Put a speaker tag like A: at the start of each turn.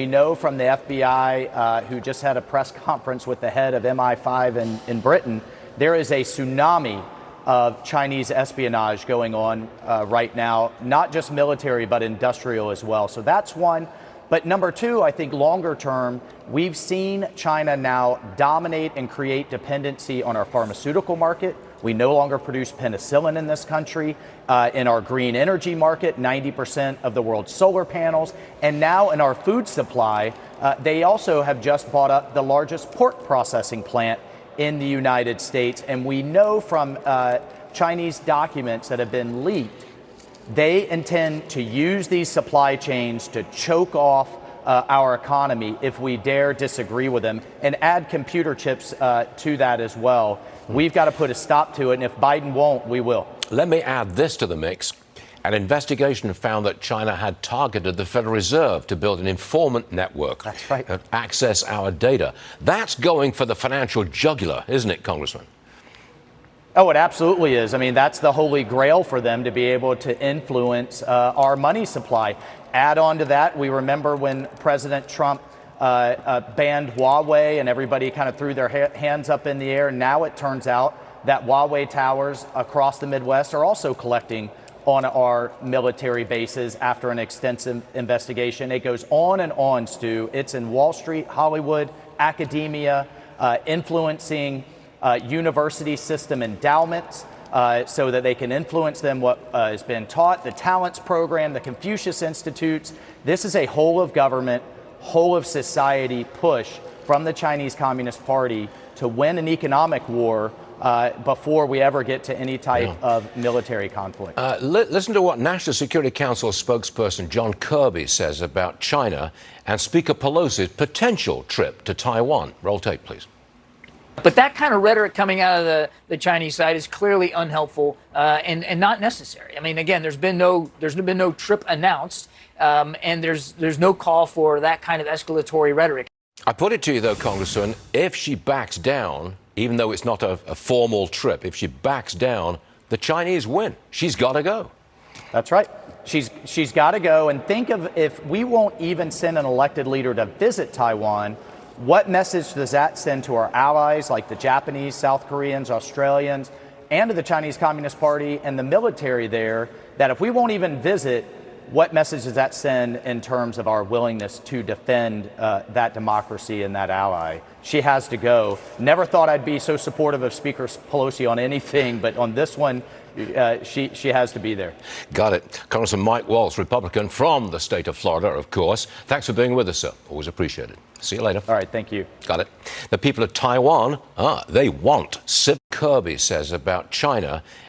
A: We know from the FBI, who just had a press conference with the head of MI5 in Britain, there is a tsunami of Chinese espionage going on right now, not just military, but industrial as well. So that's one. But number two, I think longer term, we've seen China now dominate and create dependency on our pharmaceutical market. We no longer produce penicillin in this country. In our green energy market, 90% of the world's solar panels. And now in our food supply, they also have just bought up the largest pork processing plant in the United States. And we know from Chinese documents that have been leaked, they intend to use these supply chains to choke off our economy if we dare disagree with them, and add computer chips to that as well. We've got to put a stop to it, and if Biden won't, we will.
B: Let me add this to the mix. An investigation found that China had targeted the Federal Reserve to build an informant network.
A: That's right.
B: And access our data. That's going for the financial jugular, isn't it, Congressman?
A: Oh, it absolutely is. I mean, that's the holy grail for them, to be able to influence our money supply. Add on to that, we remember when President Trump banned Huawei and everybody kind of threw their hands up in the air. Now it turns out that Huawei towers across the Midwest are also collecting on our military bases after an extensive investigation. It goes on, Stu. It's in Wall Street, Hollywood, academia, influencing university system endowments so that they can influence them what has been taught, the Talents Program, the Confucius Institutes. This is a whole of government, whole of society push from the Chinese Communist Party to win an economic war before we ever get to any type of military conflict.
B: Listen to what National Security Council spokesperson John Kirby says about China and Speaker Pelosi's potential trip to Taiwan. Roll tape, please.
C: But that kind of rhetoric coming out of the Chinese side is clearly unhelpful and not necessary. I mean, again, there's been no trip announced, and there's no call for that kind of escalatory rhetoric.
B: I put it to you, though, Congressman, if she backs down, even though it's not a formal trip, if she backs down, the Chinese win. She's got to go.
A: That's right. She's got to go. And think of, if we won't even send an elected leader to visit Taiwan, what message does that send to our allies like the Japanese, South Koreans, Australians, and to the Chinese Communist Party and the military there, that if we won't even visit, what message does that send in terms of our willingness to defend that democracy and that ally? She has to go. Never thought I'd be so supportive of Speaker Pelosi on anything, but on this one, she has to be there.
B: Got it. Congressman Mike Waltz, Republican from the state of Florida, of course. Thanks for being with us, sir. Always appreciated. See you later.
A: All right, thank you.
B: Got it. The people of Taiwan, they want. Kirby says about China